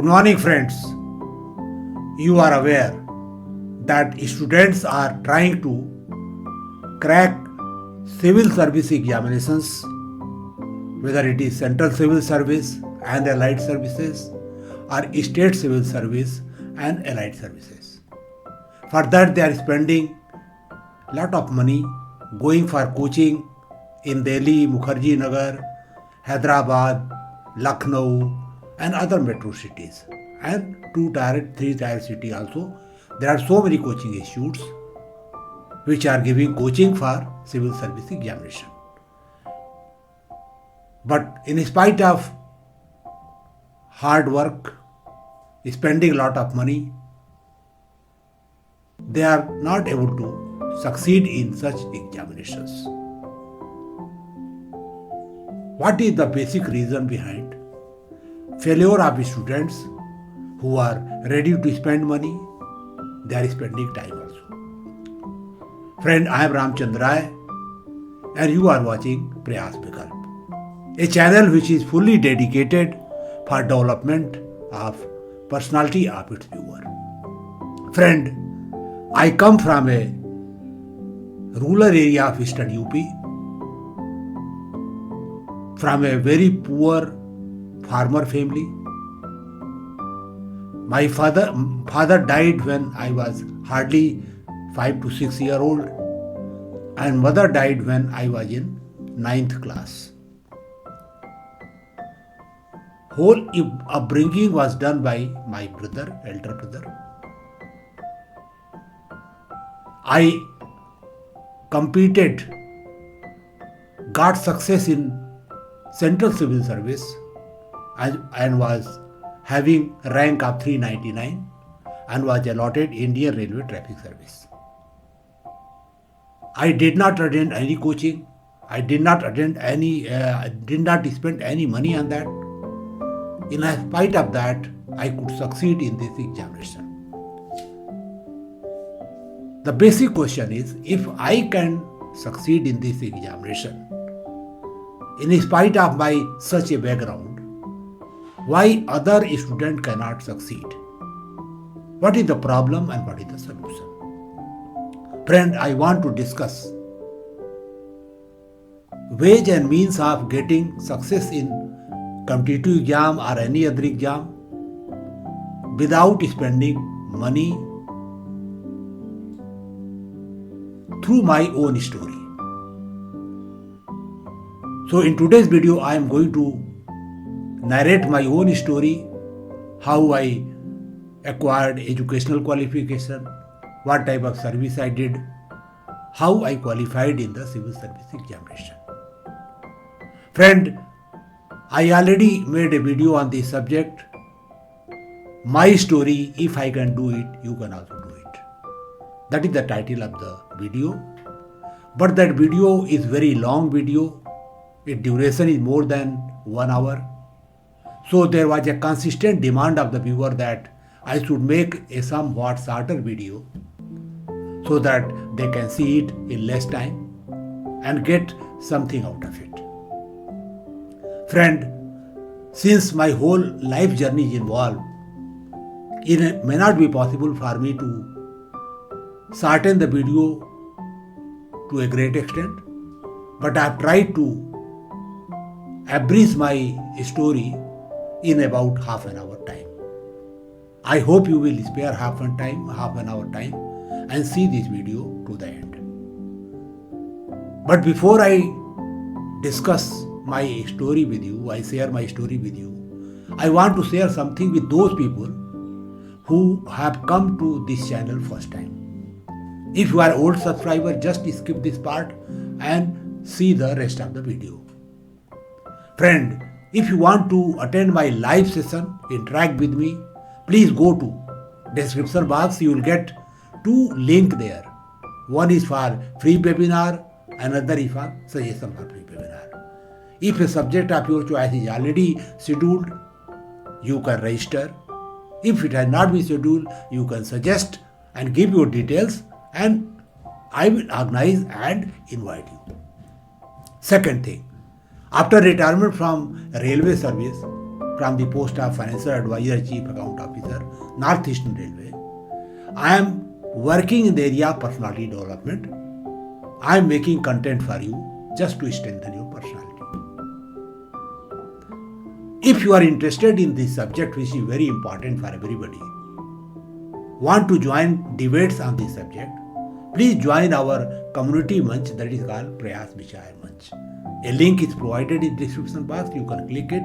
morning, friends. You are aware that students are trying to crack civil service examinations, whether it is central civil service and allied services or state civil service and allied services. For that, they are spending a lot of money going for coaching in Delhi, Mukherjee Nagar, Hyderabad, Lucknow and other metro cities, and 2-tier, 3-tier city also. There are so many coaching institutes which are giving coaching for civil service examination. But in spite of hard work, spending a lot of money, they are not able to succeed in such examinations. What is the basic reason behind failure of students who are ready to spend money? They are spending time also. Friend, I am Ramchandra Rai and you are watching Prayas, a channel which is fully dedicated for development of personality of its viewer. Friend, I come from a rural area of Eastern UP, from a very poor farmer family. My father died when I was hardly 5 to 6 years old, and mother died when I was in 9th class. Whole upbringing was done by my brother, elder brother. I competed, got success in Central Civil Service and was having rank of 399 and was allotted Indian Railway Traffic Service. I did not attend any coaching. I did not spend any money on that. In spite of that, I could succeed in this examination. The basic question is, if I can succeed in this examination, in spite of my such a background, why other student cannot succeed? What is the problem and what is the solution? Friend, I want to discuss ways and means of getting success in competitive exam or any other exam without spending money through my own story. So in today's video, I am going to narrate my own story, how I acquired educational qualification, what type of service I did, how I qualified in the civil service examination. Friend, I already made a video on this subject. My story, if I can do it, you can also do it. That is the title of the video. But that video is very long video. Its duration is more than 1 hour. So there was a consistent demand of the viewer that I should make a somewhat shorter video so that they can see it in less time and get something out of it. Friend, since my whole life journey is involved, it may not be possible for me to shorten the video to a great extent, but I have tried to abridge my story in about half an hour time. I hope you will spare half an hour time and see this video to the end. But before I discuss my story with you, I share my story with you, I want to share something with those people who have come to this channel first time. If you are old subscriber, just skip this part and see the rest of the video. Friend, if you want to attend my live session, interact with me, please go to description box. You will get 2 links there. One is for free webinar, another is for suggestion for free webinar. If a subject of your choice is already scheduled, you can register. If it has not been scheduled, you can suggest and give your details and I will organize and invite you. Second thing, after retirement from railway service, from the post of Financial Advisor, Chief Account Officer, North Eastern Railway. I am working in the area of personality development. I am making content for you just to strengthen your personality. If you are interested in this subject, which is very important for everybody, want to join debates on this subject, please join our community munch that is called Prayas Munch. A link is provided in the description box. You can click it,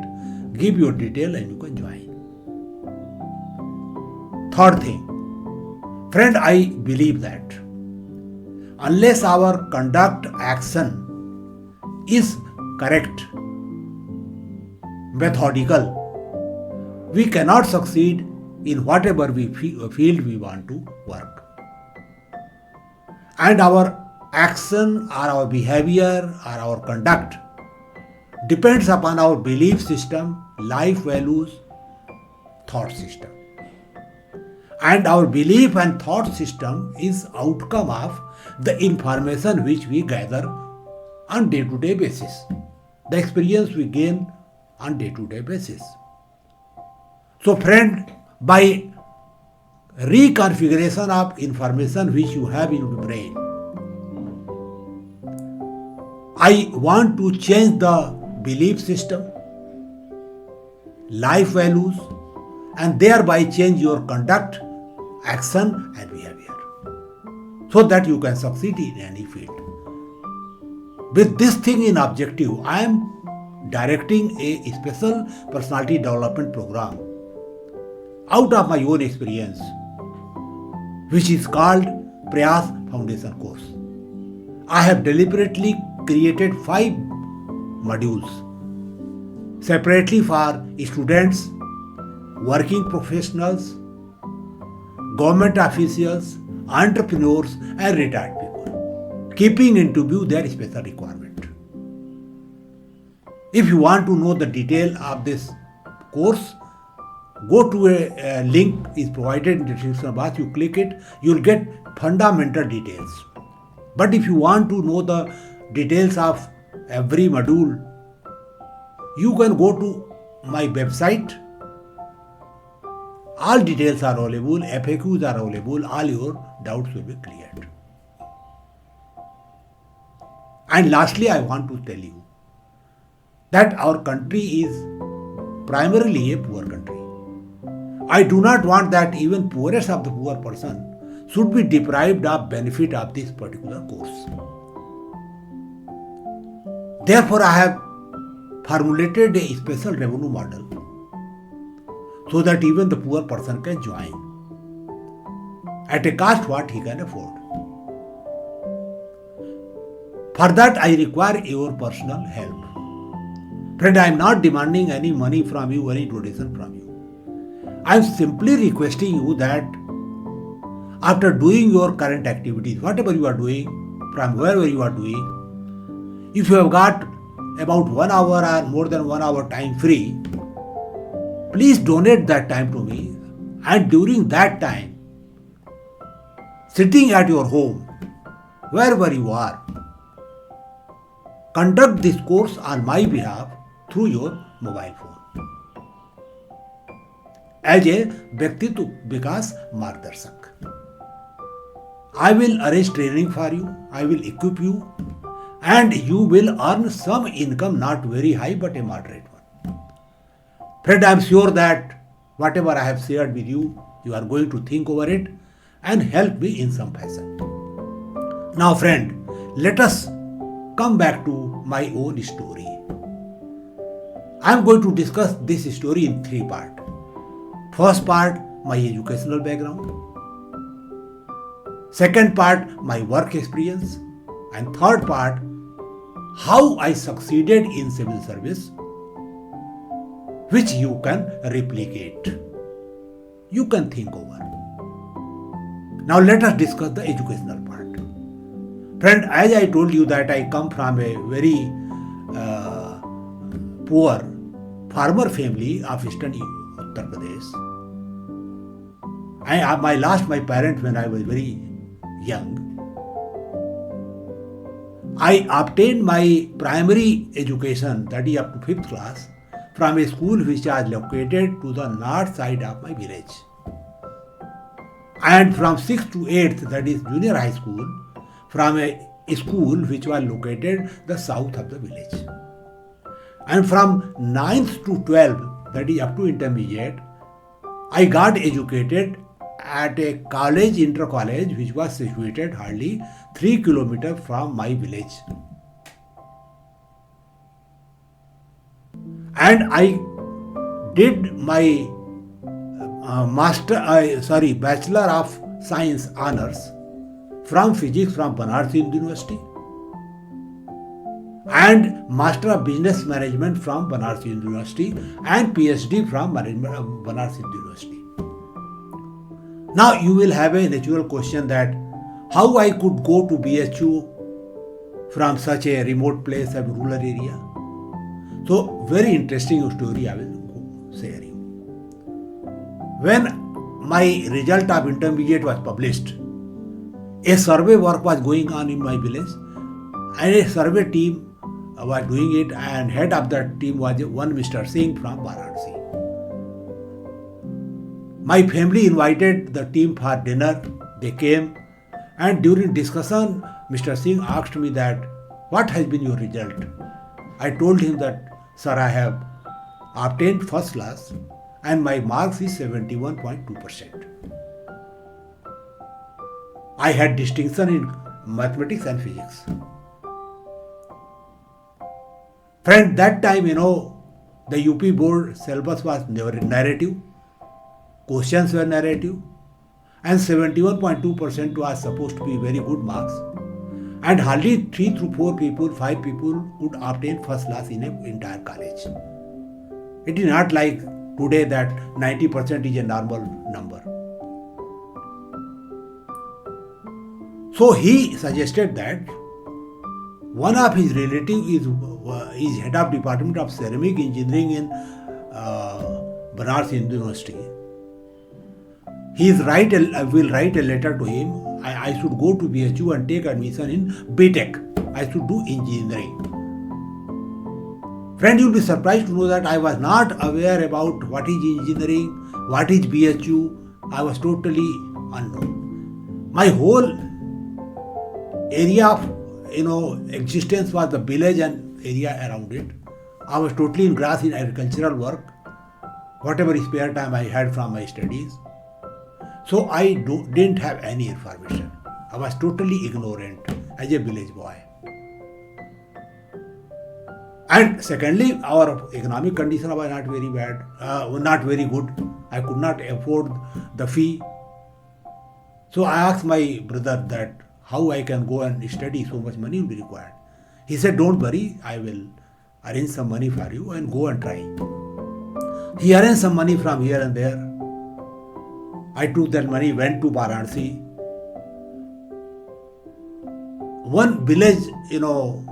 give your detail and you can join. Third thing, friend, I believe that unless our conduct action is correct, methodical, we cannot succeed in whatever field we want to work. And our action or our behavior or our conduct depends upon our belief system, life values, thought system. And our belief and thought system is outcome of the information which we gather on day-to-day basis, the experience we gain on day-to-day basis. So friend, by reconfiguration of information which you have in your brain, I want to change the belief system, life values, and thereby change your conduct, action and behavior, so that you can succeed in any field. With this thing in objective, I am directing a special personality development program out of my own experience, which is called Prayas Foundation course. I have deliberately created 5 modules separately for students, working professionals, government officials, entrepreneurs and retired people, keeping into view their special requirement. If you want to know the detail of this course, go to a link is provided in the description box. You click it, you'll get fundamental details. But if you want to know the details of every module, you can go to my website. All details are available, FAQs are available, all your doubts will be cleared. And lastly, I want to tell you that our country is primarily a poor country. I do not want that even poorest of the poor person should be deprived of benefit of this particular course. Therefore, I have formulated a special revenue model so that even the poor person can join at a cost what he can afford. For that, I require your personal help. Friend, I am not demanding any money from you, any donation from you. I am simply requesting you that after doing your current activities, whatever you are doing, from wherever you are doing, if you have got about 1 hour or more than 1 hour time free, please donate that time to me, and during that time, sitting at your home, wherever you are, conduct this course on my behalf through your mobile phone as a Vyaktiत्व Vikas Margdarshak. I will arrange training for you, I will equip you, and you will earn some income, not very high but a moderate one. Friend, I am sure that whatever I have shared with you, you are going to think over it and help me in some fashion. Now friend, let us come back to my own story. I am going to discuss this story in 3 parts. First part, my educational background. Second part, my work experience. And third part, how I succeeded in civil service, which you can replicate. You can think over. Now let us discuss the educational part. Friend, as I told you that I come from a very poor farmer family of Eastern Uttar Pradesh. I lost my parents when I was very young. I obtained my primary education, that is up to 5th class, from a school which was located to the north side of my village. And from 6th to 8th, that is junior high school, from a school which was located the south of the village. And from 9th to 12th, that is up to intermediate, I got educated at a college, inter college, which was situated hardly 3 kilometers from my village. And I did my Bachelor of Science honors from physics from Banaras University and Master of Business Management from Banaras University and PhD from Banaras University. Now you will have a natural question that how I could go to BHU from such a remote place, a rural area. So very interesting story I will share you. When my result of intermediate was published, a survey work was going on in my village and a survey team was doing it, and head of that team was one Mr. Singh from Varanasi. My family invited the team for dinner. They came, and during discussion, Mr. Singh asked me that, what has been your result? I told him that, sir, I have obtained first class and my marks is 71.2%. I had distinction in mathematics and physics. Friend, that time, the UP board syllabus was narrative, questions were narrative, and 71.2% was supposed to be very good marks. And hardly 3 to 4 people, 5 people would obtain first class in an entire college. It is not like today that 90% is a normal number. So he suggested that one of his relatives is head of Department of Ceramic Engineering in Banaras University. Will write a letter to him. I should go to BHU and take admission in BTech. I should do engineering. Friend, you will be surprised to know that I was not aware about what is engineering, what is BHU. I was totally unknown. My whole area of existence was the village and area around it. I was totally engrossed in agricultural work, whatever spare time I had from my studies. So I didn't have any information. I was totally ignorant as a village boy. And secondly, our economic condition was not very bad, not very good. I could not afford the fee. So I asked my brother that how I can go and study, so much money will be required. He said, don't worry, I will arrange some money for you and go and try. He arranged some money from here and there. I took that money, went to Varanasi. One village,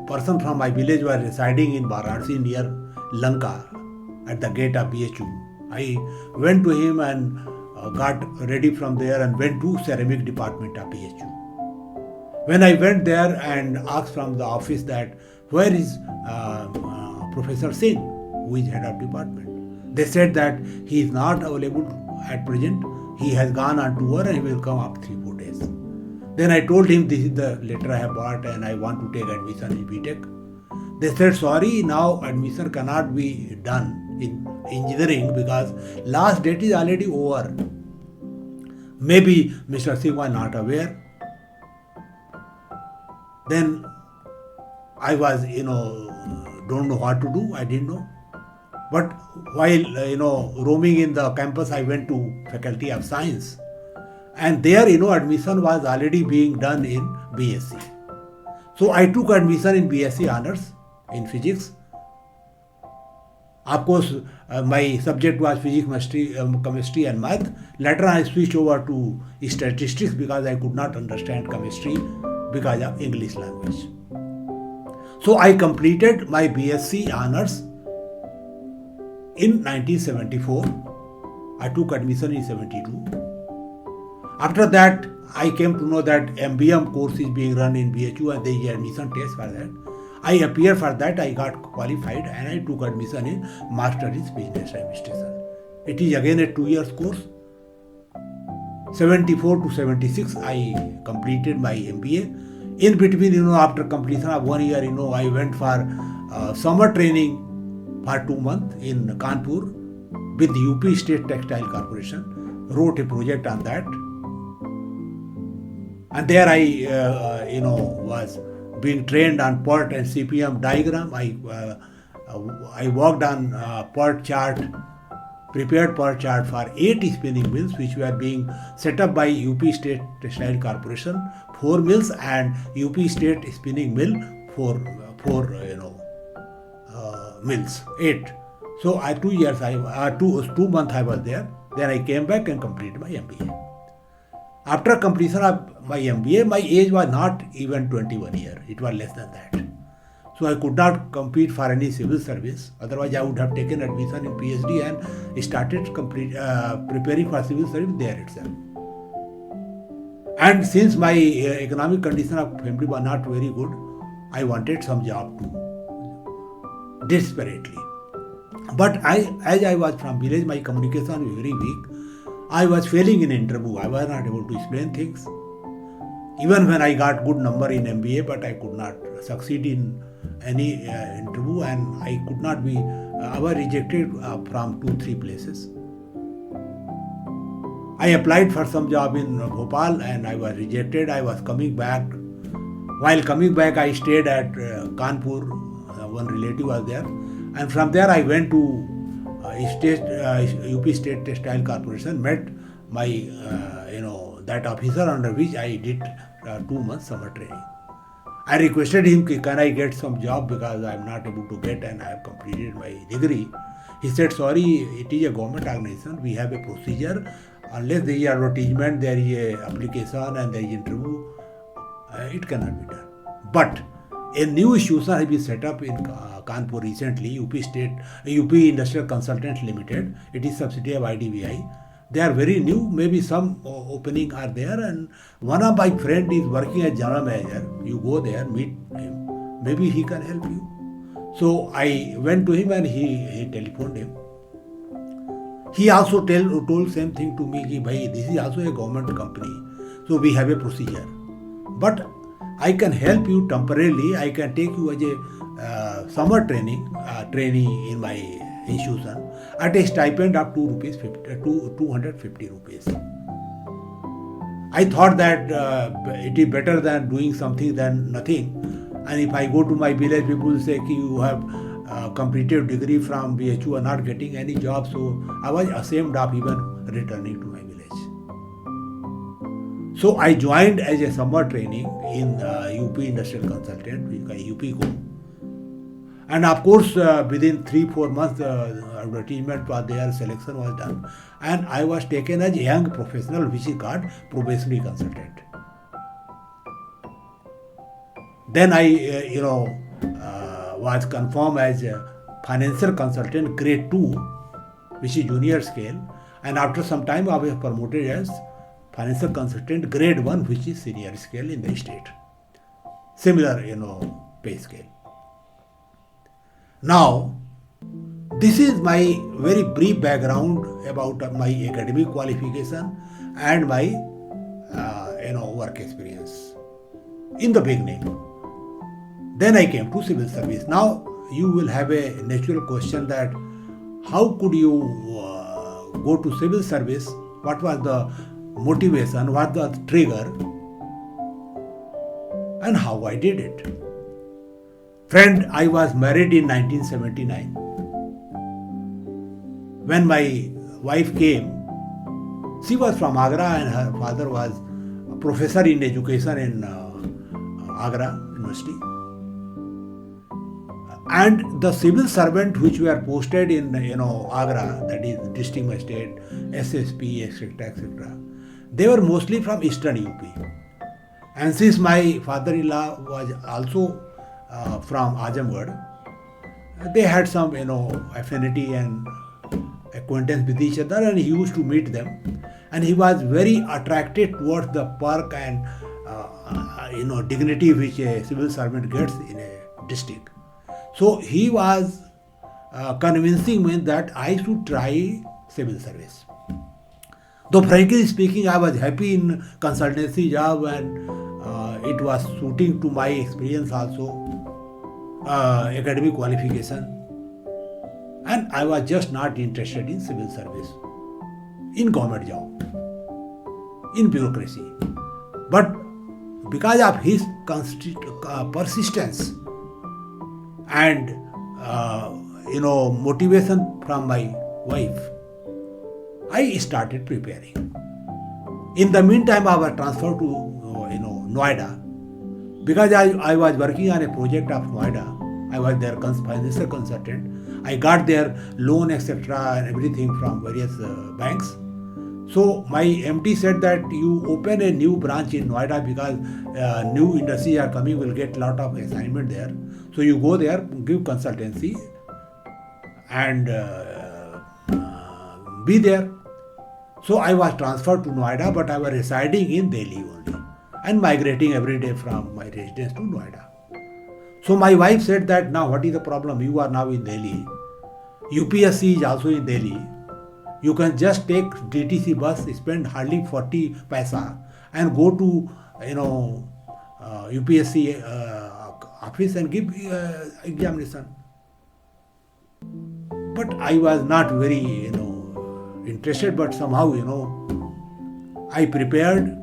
person from my village was residing in Varanasi near Lanka at the gate of BHU. I went to him and got ready from there and went to ceramic department of BHU. When I went there and asked from the office that where is Professor Singh, who is head of department, they said that he is not available at present. He has gone on tour and he will come after 3-4 days. Then I told him this is the letter I have bought and I want to take admission in BTech. They said, sorry, now admission cannot be done in engineering because last date is already over. Maybe Mr. Singh was not aware. Then I was, don't know what to do. I didn't know. But while, roaming in the campus, I went to Faculty of Science. And there, admission was already being done in BSc. So I took admission in BSc Honors in Physics. Of course, my subject was Physics, Chemistry and Math. Later I switched over to Statistics because I could not understand chemistry because of English language. So I completed my BSc Honors in 1974. I took admission in 72. After that, I came to know that MBM course is being run in BHU and there is admission test for that. I appeared for that, I got qualified and I took admission in Master in Business Administration. It is again a 2 years course. 74 to 76 I completed my MBA. In between, after completion of 1 year, I went for summer training for 2 months in Kanpur with UP State Textile Corporation. Wrote a project on that. And there I, was being trained on PERT and CPM diagram. I worked on PERT chart, prepared PERT chart for 8 spinning mills which were being set up by UP State Textile Corporation, 4 mills, and UP State Spinning Mill, 4 mills, 8. So 2 years, 2 months I was there. Then I came back and completed my MBA. After completion of my MBA, my age was not even 21 years. It was less than that. So I could not compete for any civil service. Otherwise, I would have taken admission in PhD and started preparing for civil service there itself. And since my economic condition of family was not very good, I wanted some job too, desperately. But as I was from village, my communication was very weak. I was failing in interview. I was not able to explain things. Even when I got good number in MBA, but I could not succeed in any interview, and I could not be, I was rejected from 2-3 places. I applied for some job in Bhopal and I was rejected. I was coming back. While coming back, I stayed at Kanpur. One relative was there. And from there, I went to UP State Textile Corporation, met my, that officer under which I did 2 months summer training. I requested him, can I get some job because I am not able to get and I have completed my degree. He said, sorry, it is a government organization. We have a procedure. Unless there is advertisement, there is a application and there is interview, it cannot be done. But a new institution has been set up in Kanpur recently, UP Industrial Consultants Limited. It is subsidiary of IDBI. They are very new. Maybe some opening are there, and one of my friend is working as general manager. You go there, meet him. Maybe he can help you. So I went to him and he telephoned him. He also told same thing to me, bhai, this is also a government company. So we have a procedure. But I can help you temporarily. I can take you as a summer trainee in my institution at a stipend of 250 rupees. I thought that it is better than doing something than nothing. And if I go to my village, people will say, you have completed degree from BHU and not getting any job. So I was ashamed of even returning to my village. So I joined as a summer training in UP Industrial Consultant, UPCO. And of course, within 3-4 months, the advertisement was there, selection was done. And I was taken as a young professional, which is called probationary consultant. Then I, was confirmed as a financial consultant grade 2, which is junior scale. And after some time, I was promoted as financial consultant grade 1, which is senior scale in the state. Similar, pay scale. Now, this is my very brief background about my academic qualification and my, work experience in the beginning. Then I came to civil service. Now, you will have a natural question that how could you go to civil service? What was the motivation? What was the trigger? And how I did it. Friend, I was married in 1979. When my wife came, she was from Agra and her father was a professor in education in Agra University. And the civil servant which were posted in Agra, that is district magistrate, SSP, etc., etc., they were mostly from eastern UP. And since my father-in-law was also from Azamgarh, they had some affinity and acquaintance with each other, and he used to meet them. And he was very attracted towards the perk and dignity which a civil servant gets in a district. So he was convincing me that I should try civil service. Though frankly speaking, I was happy in consultancy job and it was suiting to my experience also, academic qualification, and I was just not interested in civil service, in government job, in bureaucracy. But because of his persistence and motivation from my wife, I started preparing. In the meantime, I was transferred to Noida, because I was working on a project of Noida. I was their financial consultant. I got their loan, etc., and everything from various banks. So my MD said that you open a new branch in Noida because new industries are coming, will get a lot of assignment there. So you go there, give consultancy, and be there. So I was transferred to Noida, but I was residing in Delhi only and migrating every day from my residence to Noida. So my wife said that, now what is the problem? You are now in Delhi. UPSC is also in Delhi. You can just take DTC bus, spend hardly 40 paisa and go to UPSC office and give examination. But I was not very interested, but somehow I prepared.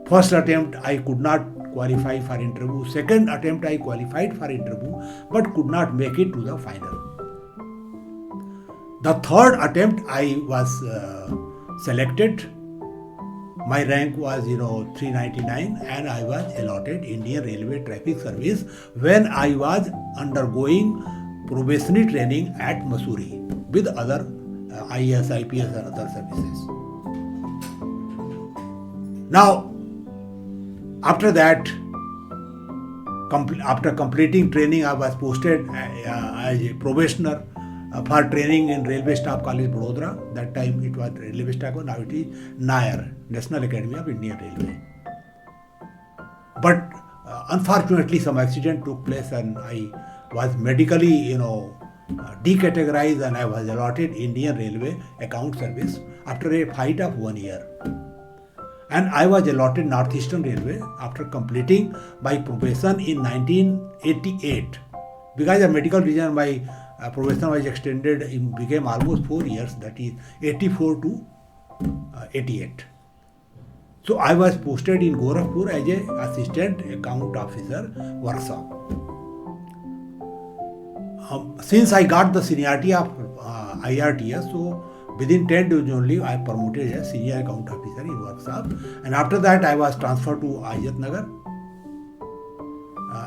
First attempt I could not qualify for interview. Second attempt I qualified for interview but could not make it to the final. The third attempt I was selected. My rank was 399 and I was allotted Indian Railway Traffic Service when I was undergoing probationary training at Mussoorie with other IAS, IPS and other services. Now, after that, after completing training, I was posted as a probationer for training in Railway Staff College, Vadodara. That time it was Railway Staff, now it is NAIR, National Academy of Indian Railway. But unfortunately, some accident took place and I was medically, decategorized and I was allotted Indian Railway Account Service after a fight of 1 year. And I was allotted Northeastern Railway after completing my probation in 1988. Because of medical reason, my probation was extended, it became almost 4 years, that is 84 to 88. So I was posted in Gorakhpur as a assistant account officer workshop. Since I got the seniority of IRTS, so within 10 days only I promoted as senior account officer in workshop, and after that I was transferred to Ajat Nagar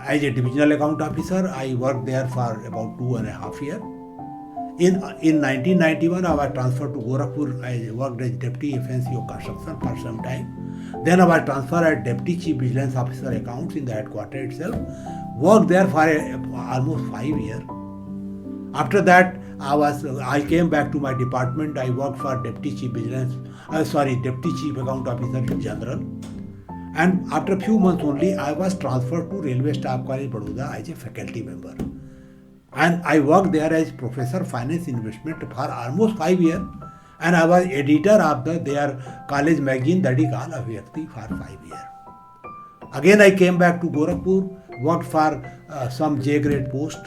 as a divisional account officer. I worked there for about 2.5 years. In 1991 I was transferred to Gorakhpur. I worked as deputy FNC of construction for some time. Then I was transferred as deputy chief vigilance officer accounts in the headquarters itself. Worked there for almost 5 years. After that, I came back to my department. I worked for deputy chief account officer general. And after a few months only, I was transferred to Railway Staff College, Vadodara as a faculty member. And I worked there as professor finance investment for almost 5 years. And I was editor of their college magazine, that is called Avyakti, for 5 years. Again, I came back to Gorakhpur, worked for some J grade post.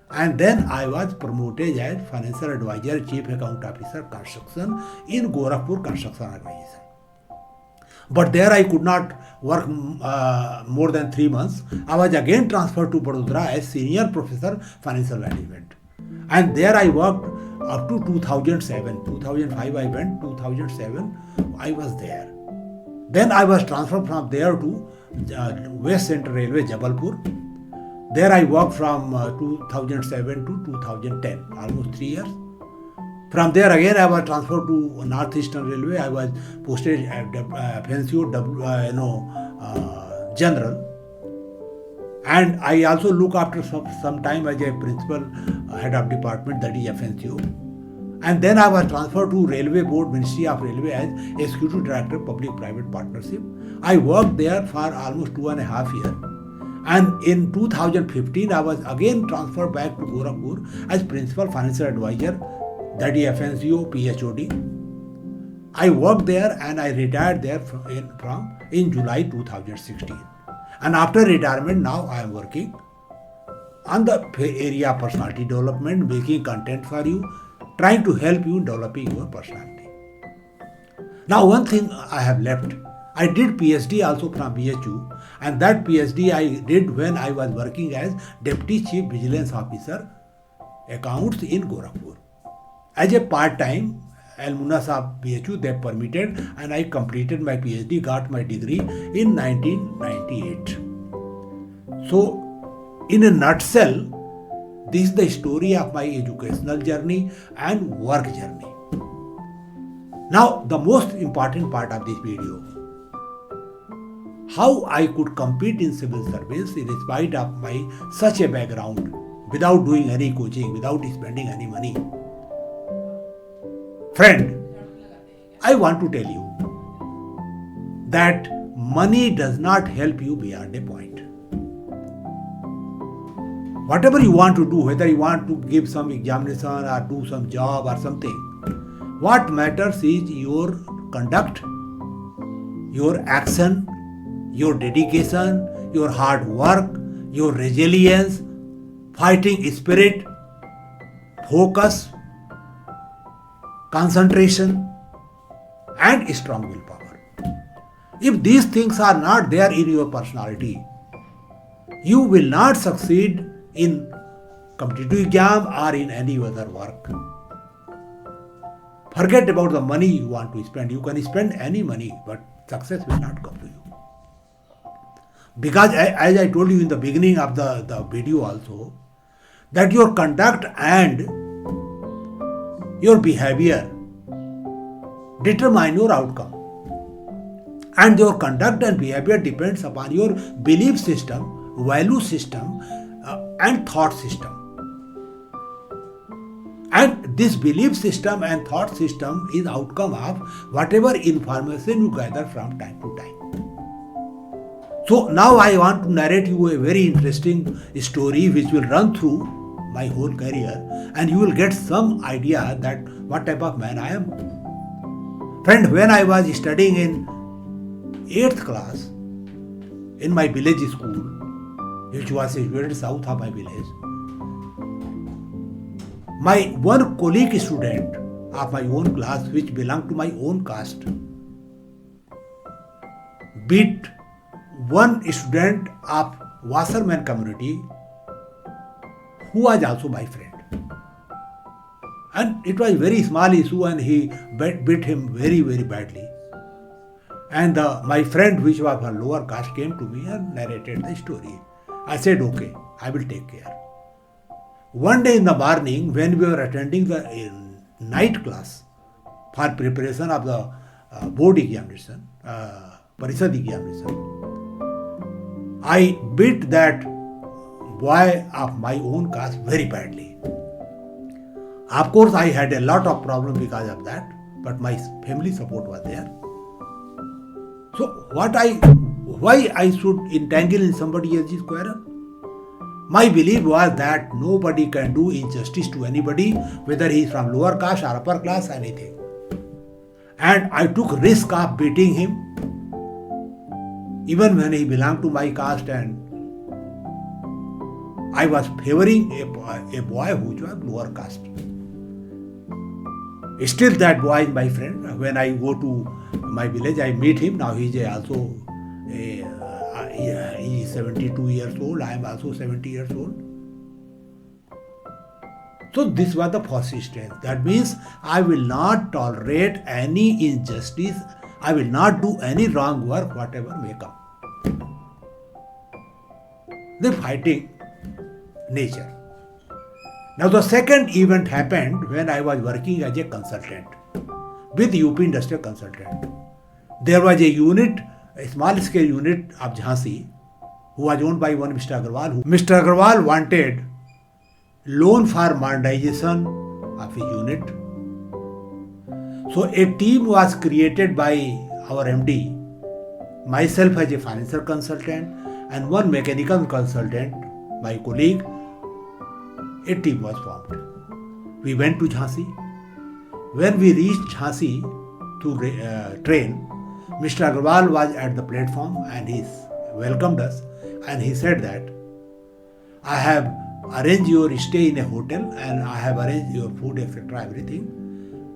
And then I was promoted as financial advisor, chief account officer, construction in Gorakhpur Construction Organization. But there I could not work more than 3 months. I was again transferred to Vadodara as senior professor financial management. And there I worked up to 2007. 2005 I went, 2007 I was there. Then I was transferred from there to West Central Railway, Jabalpur. There I worked from 2007 to 2010, almost 3 years. From there again I was transferred to Northeastern Railway. I was posted as FNCO general. And I also look after some time as a principal head of department, that is FNCO. And then I was transferred to Railway Board, Ministry of Railway as Executive Director, Public-Private Partnership. I worked there for almost 2.5 years. And in 2015, I was again transferred back to Gorakhpur as Principal Financial Advisor, that is FNCO PHOD. I worked there and I retired there in July 2016. And after retirement, now I am working on the area of personality development, making content for you, trying to help you in developing your personality. Now, one thing I have left. I did PhD also from BHU, and that PhD I did when I was working as Deputy Chief Vigilance Officer, Accounts in Gorakhpur. As a part-time, alumnus of BHU, they permitted, and I completed my PhD, got my degree in 1998. So, in a nutshell, this is the story of my educational journey and work journey. Now, the most important part of this video, how I could compete in civil service in spite of my such a background, without doing any coaching, without spending any money. Friend, I want to tell you that money does not help you beyond a point. Whatever you want to do, whether you want to give some examination or do some job or something, what matters is your conduct, your action, your dedication, your hard work, your resilience, fighting spirit, focus, concentration, and strong willpower. If these things are not there in your personality, you will not succeed in competitive exam or in any other work. Forget about the money you want to spend. You can spend any money, but success will not come to you. Because as I told you in the beginning of the video also, that your conduct and your behavior determine your outcome. And your conduct and behavior depends upon your belief system, value system, and thought system. And this belief system and thought system is outcome of whatever information you gather from time to time. So now I want to narrate you a very interesting story which will run through my whole career, and you will get some idea that what type of man I am. Friend, when I was studying in 8th class in my village school, which was situated south of my village, my one colleague student of my own class, which belonged to my own caste, beat one student of washerman community who was also my friend. And it was a very small issue, and he beat him very, very badly. And my friend, which was from lower caste, came to me and narrated the story. I said, okay, I will take care. One day in the morning, when we were attending the night class for preparation of the board examination, Parishad examination, I beat that boy of my own caste very badly. Of course, I had a lot of problems because of that, but my family support was there. So why I should entangle in somebody else's quarrel? My belief was that nobody can do injustice to anybody, whether he is from lower caste or upper class, anything. And I took risk of beating him, even when he belonged to my caste, and I was favoring a boy who was lower caste. Still that boy is my friend. When I go to my village, I meet him. Now he is also he is 72 years old. I am also 70 years old. So this was the first strength. That means I will not tolerate any injustice. I will not do any wrong work, whatever may come. The fighting nature. Now the second event happened when I was working as a consultant with UP Industrial Consultant. There was a unit, a small scale unit of Jhansi, who was owned by one Mr. Agarwal. Mr. Agarwal wanted loan for modernization of his unit. So a team was created by our MD, myself as a financial consultant, and one mechanical consultant, my colleague, a team was formed. We went to Jhansi. When we reached Jhansi through train, Mr. Agarwal was at the platform and he welcomed us and he said that I have arranged your stay in a hotel and I have arranged your food, etc., everything.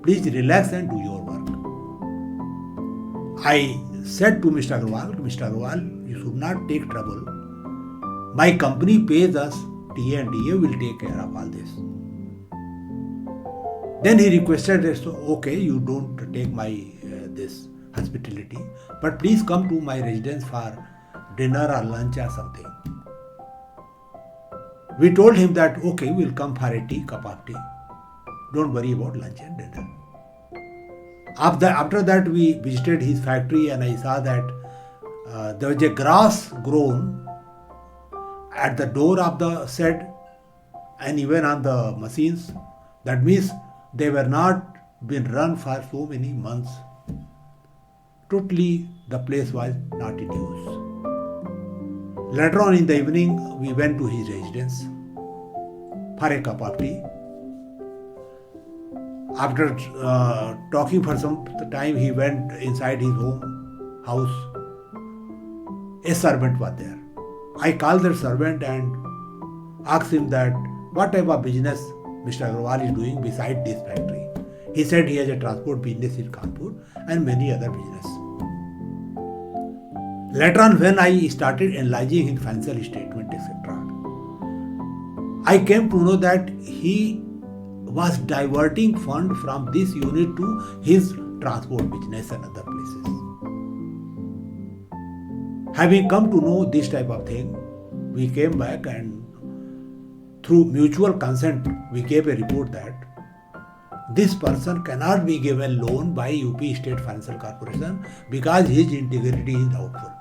Please relax and do your work. I said to Mr. Agarwal, you should not take trouble. My company pays us TA and DA will take care of all this. Then he requested us, okay, you don't take my this hospitality, but please come to my residence for dinner or lunch or something. We told him that, okay, we'll come for a cup of tea. Don't worry about lunch and dinner. After that, we visited his factory and I saw that there was a grass grown at the door of the shed and even on the machines. That means they were not been run for so many months. Totally the place was not in use. Later on in the evening, we went to his residence for a cup of tea. After talking for some time, he went inside his house. A servant was there. I called the servant and asked him that what type of business Mr. Agarwal is doing beside this factory. He said he has a transport business in Kanpur and many other business. Later on, when I started analyzing his financial statement, etc., I came to know that he was diverting fund from this unit to his transport business and other places. Having come to know this type of thing, we came back and through mutual consent, we gave a report that this person cannot be given loan by UP State Financial Corporation because his integrity is doubtful.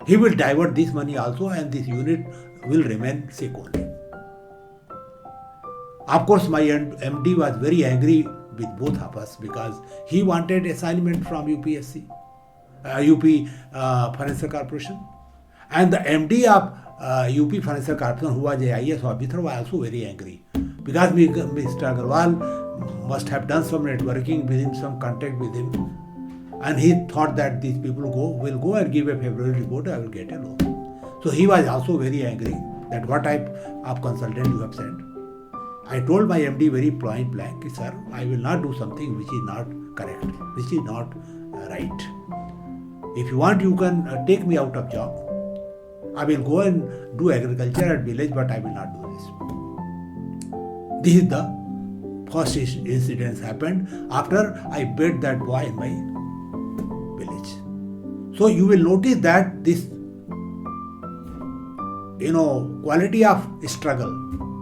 He will divert this money also and this unit will remain sick only. Of course, my MD was very angry with both of us because he wanted assignment from UP Financial Corporation. And the MD of UP Financial Corporation, who was a IAS officer, was also very angry because Mr. Agarwal must have done some networking with him, some contact with him. And he thought that these people will go and give a February report, I will get a loan. So he was also very angry that what type of consultant you have sent. I told my MD very point blank, sir, I will not do something which is not correct, which is not right. If you want, you can take me out of job. I will go and do agriculture at village, but I will not do this. This is the first incident happened after I beat that boy in my village. So you will notice that this, quality of struggle,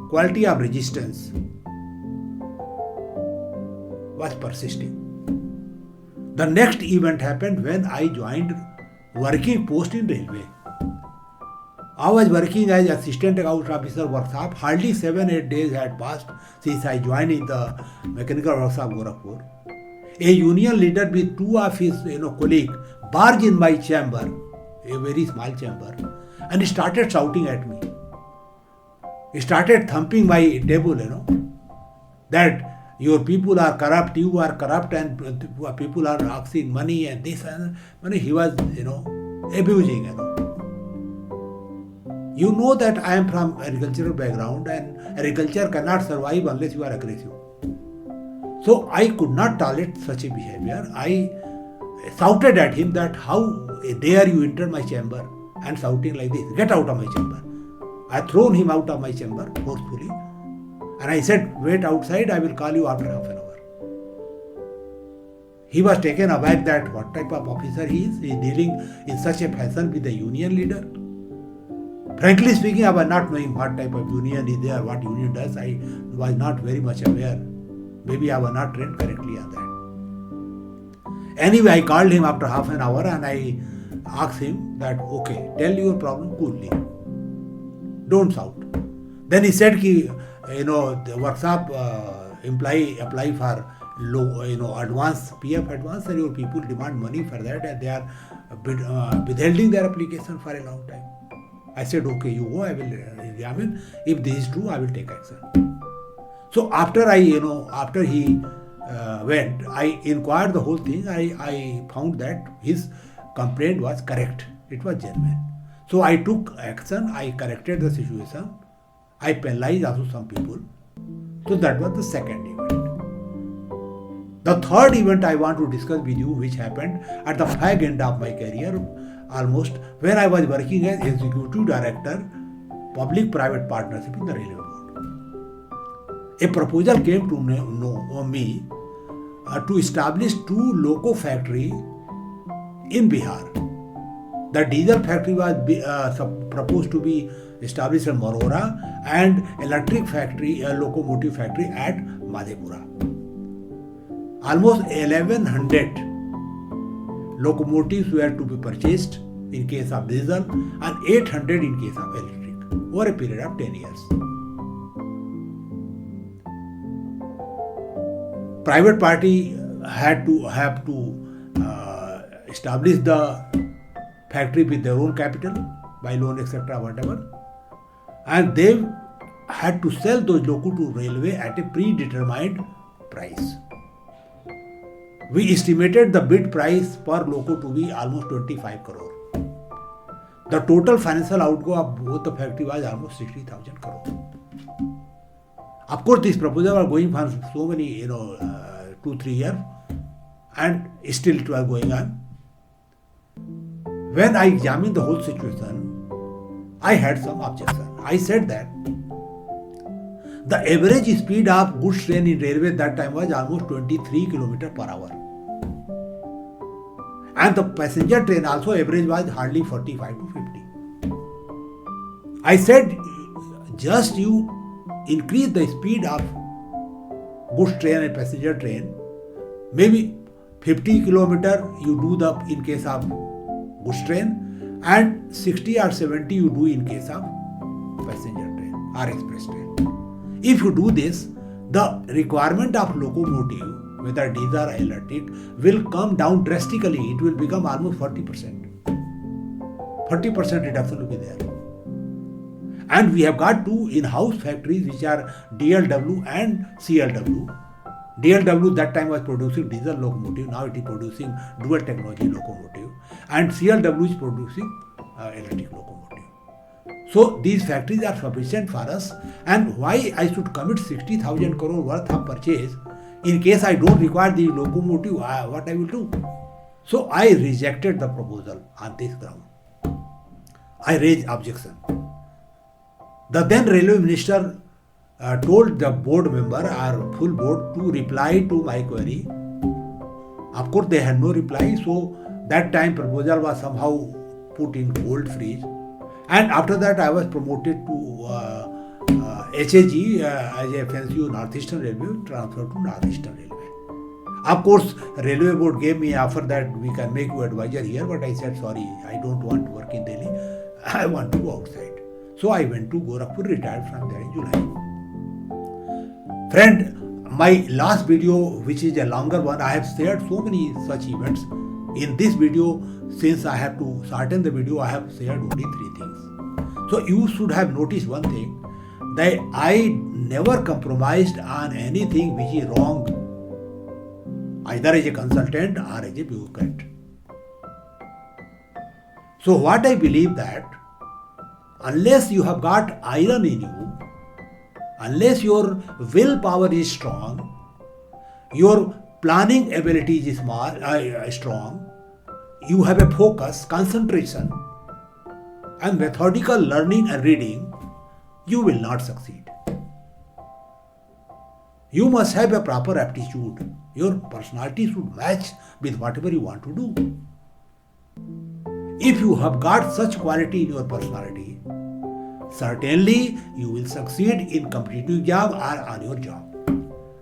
quality of resistance was persisting. The next event happened when I joined working post in railway. I was working as assistant account officer workshop. Hardly 7-8 days had passed since I joined in the mechanical workshop Gorakhpur. A union leader with two of his colleagues barged in my chamber, a very small chamber, and he started shouting at me. He started thumping my table, that your people are corrupt, you are corrupt, and people are asking money and this and he was, abusing, You know that I am from agricultural background and agriculture cannot survive unless you are aggressive. So I could not tolerate such a behavior. I shouted at him that how dare you enter my chamber and shouting like this, get out of my chamber. I thrown him out of my chamber forcefully and I said, wait outside, I will call you after half an hour. He was taken aback that what type of officer he is. He is dealing in such a fashion with the union leader. Frankly speaking, I was not knowing what type of union is there, what union does. I was not very much aware. Maybe I was not trained correctly on that. Anyway, I called him after half an hour and I asked him that, okay, tell your problem coolly. Don't shout. Then he said, the workshop apply for low, advance, PF advance, and your people demand money for that and they are withholding their application for a long time. I said, okay, you go, I will examine. If this is true, I will take action. So after he went, I inquired the whole thing. I found that his complaint was correct. It was genuine. So I took action. I corrected the situation. I penalized also some people. So that was the second event. The third event I want to discuss with you, which happened at the fag end of my career, almost, when I was working as Executive Director, Public-Private Partnership in the Railway Board. A proposal came to me to establish 2 loco factory in Bihar. The diesel factory was proposed to be established in Marora, and electric factory, a locomotive factory at Madhepura. Almost 1100 locomotives were to be purchased in case of diesel and 800 in case of electric over a period of 10 years. Private party have to establish the factory with their own capital by loan, etc., whatever, and they had to sell those loco to railway at a predetermined price. We estimated the bid price per loco to be almost 25 crore. The total financial outgo of both the factory was almost 60,000 crore. Of course, this proposal was going for so many, 2-3 years, and still it was going on. When I examined the whole situation, I had some objection. I said that the average speed of goods train in railway that time was almost 23 km per hour. And the passenger train also average was hardly 45 to 50. I said, just you increase the speed of goods train and passenger train, maybe 50 km you do in case of goods train, and 60 or 70 you do in case of passenger train or express train. If you do this, the requirement of locomotive, whether diesel or electric, will come down drastically. It will become almost 40%. 40% reduction will be there. And we have got 2 in-house factories which are DLW and CLW. DLW that time was producing diesel locomotive, now it is producing dual technology locomotive, and CLW is producing electric locomotive. So these factories are sufficient for us, and why I should commit 60,000 crore worth of purchase in case I don't require the locomotive, what I will do? So I rejected the proposal on this ground. I raised objection. The then railway minister told the board member or full board to reply to my query. Of course, they had no reply, so that time proposal was somehow put in cold freeze. And after that, I was promoted to HAG as a FNCU Northeastern Railway, transferred to Northeastern Railway. Of course, Railway Board gave me an offer that we can make you advisor here, but I said, sorry, I don't want to work in Delhi. I want to go outside. So I went to Gorakhpur, retired from there in July. Friend, my last video, which is a longer one, I have shared so many such events. In this video, since I have to shorten the video, I have shared only 3 things. So you should have noticed one thing, that I never compromised on anything which is wrong, either as a consultant or as a bureaucrat. So what I believe that unless you have got iron in you, unless your willpower is strong, your planning ability is strong, you have a focus, concentration, and methodical learning and reading, you will not succeed. You must have a proper aptitude. Your personality should match with whatever you want to do. If you have got such quality in your personality, certainly you will succeed in competitive exam or on your job.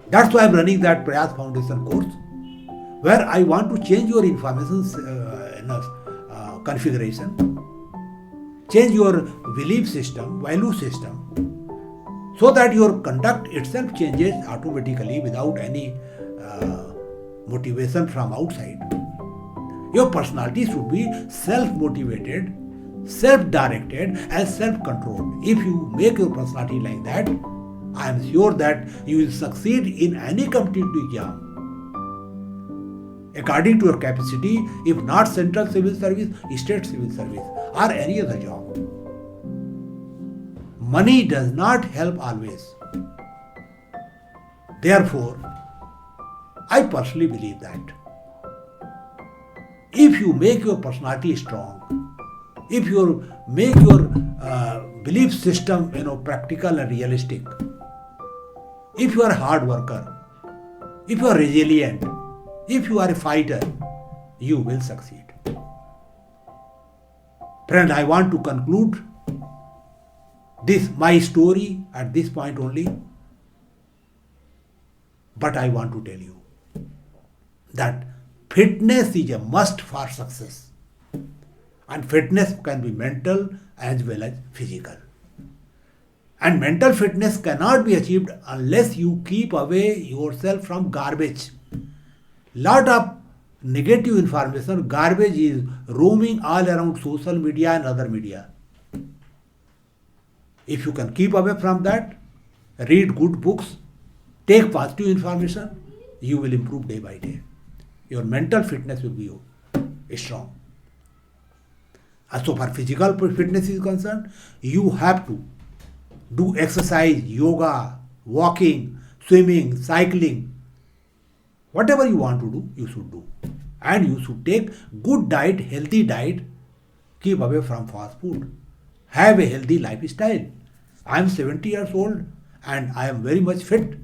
That's why I'm running that Prayas Foundation course, where I want to change your information configuration, change your belief system, value system, so that your conduct itself changes automatically without any motivation from outside. Your personality should be self-motivated self-directed and self-controlled. If you make your personality like that, I am sure that you will succeed in any competitive exam according to your capacity, if not central civil service, state civil service, or any other job. Money does not help always. Therefore, I personally believe that if you make your personality strong, if you make your belief system practical and realistic, if you are a hard worker, if you are resilient, if you are a fighter, you will succeed. Friend, I want to conclude my story at this point only, but I want to tell you that fitness is a must for success, and fitness can be mental as well as physical. And mental fitness cannot be achieved unless you keep away yourself from garbage. Lot of negative information, garbage is roaming all around social media and other media. If you can keep away from that, read good books, take positive information, you will improve day by day. Your mental fitness will be strong. As so far physical fitness is concerned, you have to do exercise, yoga, walking, swimming, cycling. Whatever you want to do, you should do. And you should take good diet, healthy diet, keep away from fast food. Have a healthy lifestyle. I am 70 years old and I am very much fit.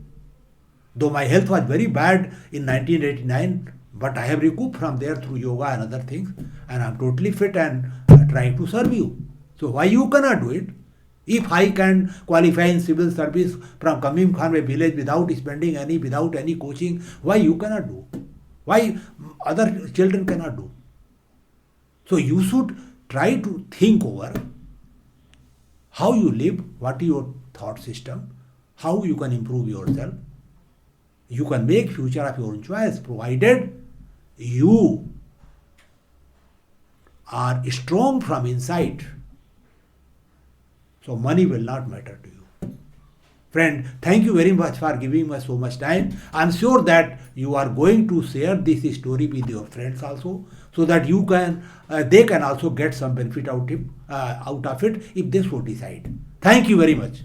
Though my health was very bad in 1989, but I have recouped from there through yoga and other things, and I am totally fit and trying to serve you. So why you cannot do it? If I can qualify in civil service from coming from a village without any coaching, why you cannot do? Why other children cannot do? So you should try to think over how you live, what is your thought system, how you can improve yourself. You can make future of your own choice, provided you are strong from inside. So money will not matter to you. Friend, thank you very much for giving us so much time. I am sure that you are going to share this story with your friends also, so that they can also get some benefit out of it if they so decide. Thank you very much.